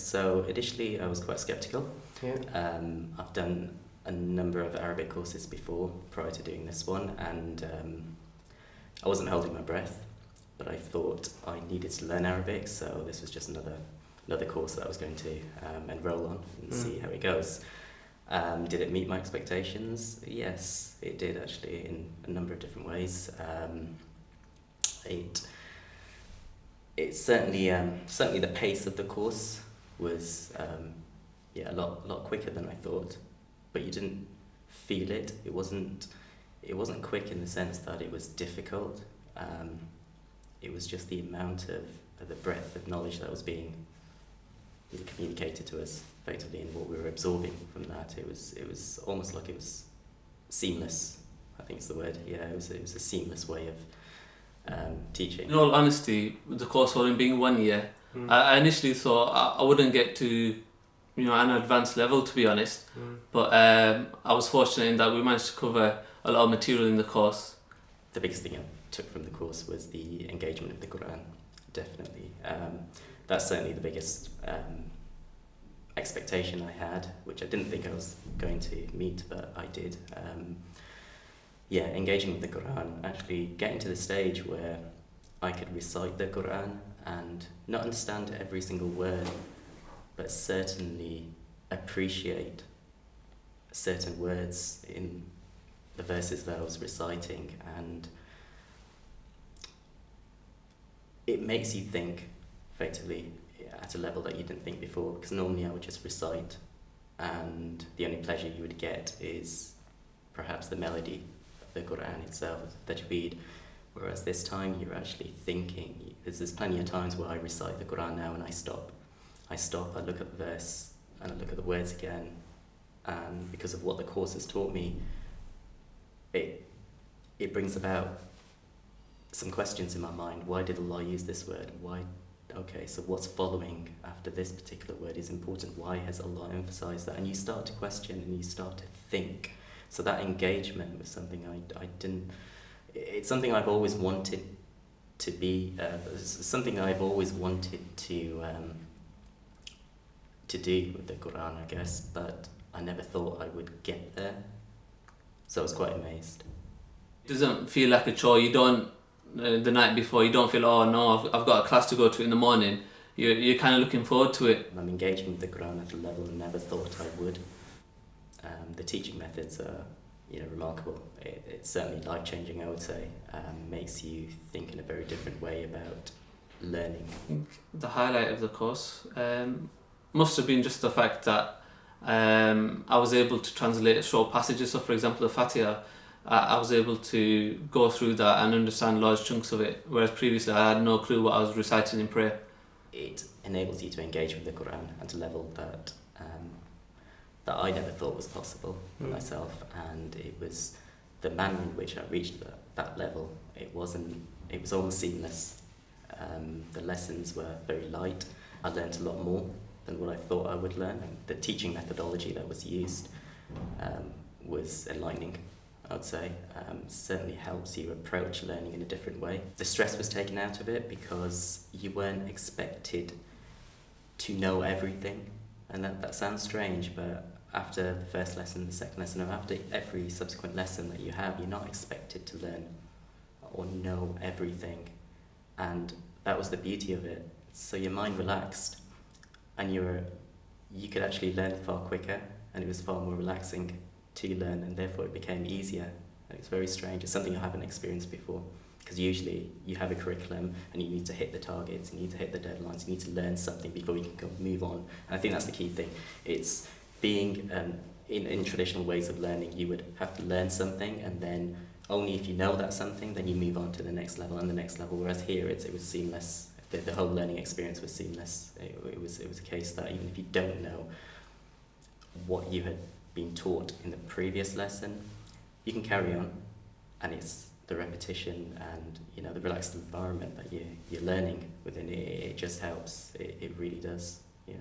So initially I was quite skeptical. Yeah. I've done a number of Arabic courses before, prior to doing this one, and I wasn't holding my breath, but I thought I needed to learn Arabic, so this was just another course that I was going to enroll on and see how it goes. Did it meet my expectations? Yes, it did actually, in a number of different ways. It's certainly the pace of the course was a lot quicker than I thought, but you didn't feel it. It wasn't quick in the sense that it was difficult. It was just the amount of the breadth of knowledge that was being communicated to us effectively, and what we were absorbing from that. It was almost like it was seamless. I think it's the word. Yeah, it was a seamless way of teaching. In all honesty, with the course only being 1 year, I initially thought I wouldn't get to an advanced level, to be honest. But I was fortunate in that we managed to cover a lot of material in the course. The biggest thing I took from the course was the engagement of the Quran, definitely. That's certainly the biggest expectation I had, which I didn't think I was going to meet, but I did. Engaging with the Quran, actually getting to the stage where I could recite the Quran and not understand every single word, but certainly appreciate certain words in the verses that I was reciting, and it makes you think effectively at a level that you didn't think before, because normally I would just recite and the only pleasure you would get is perhaps the melody of the Quran itself, the tajweed, whereas this time you're actually thinking. There's plenty of times where I recite the Quran now and I stop, I look at the verse and I look at the words again, and because of what the course has taught me, it brings about some questions in my mind. Why did Allah use this word? Why? Okay, so what's following after this particular word is important. Why has Allah emphasized that? And you start to question and you start to think. So that engagement was something I didn't. It's something I've always wanted to be. Something I've always wanted to do with the Quran, I guess. But I never thought I would get there. So I was quite amazed. It doesn't feel like a chore. You don't, the night before, you don't feel, oh no, I've got a class to go to in the morning. You're kind of looking forward to it. I'm engaging with the Quran at a level I never thought I would. The teaching methods are, remarkable. It's certainly life-changing, I would say. Makes you think in a very different way about learning. I think the highlight of the course must have been just the fact that I was able to translate short passages. So, for example, the Fatiha, I was able to go through that and understand large chunks of it, whereas previously I had no clue what I was reciting in prayer. It enables you to engage with the Quran at a level that I never thought was possible for myself, and it was the manner in which I reached that level. It was almost seamless. The lessons were very light. I learned a lot more than what I thought I would learn, and the teaching methodology that was used was enlightening, I would say. Certainly helps you approach learning in a different way. The stress was taken out of it because you weren't expected to know everything, and that sounds strange, but after the first lesson, the second lesson, or after every subsequent lesson that you have, you're not expected to learn or know everything, and that was the beauty of it. So your mind relaxed, and you could actually learn far quicker, and it was far more relaxing to learn, and therefore it became easier. It's very strange. It's something I haven't experienced before, because usually you have a curriculum and you need to hit the targets, you need to hit the deadlines, you need to learn something before you can move on. And I think that's the key thing. It's being in traditional ways of learning, you would have to learn something, and then only if you know that something, then you move on to the next level and the next level. Whereas here, it was seamless. The whole learning experience was seamless. It was a case that even if you don't know what you had been taught in the previous lesson, you can carry on, and it's the repetition and the relaxed environment that you're learning within it. It just helps. It really does. Yeah.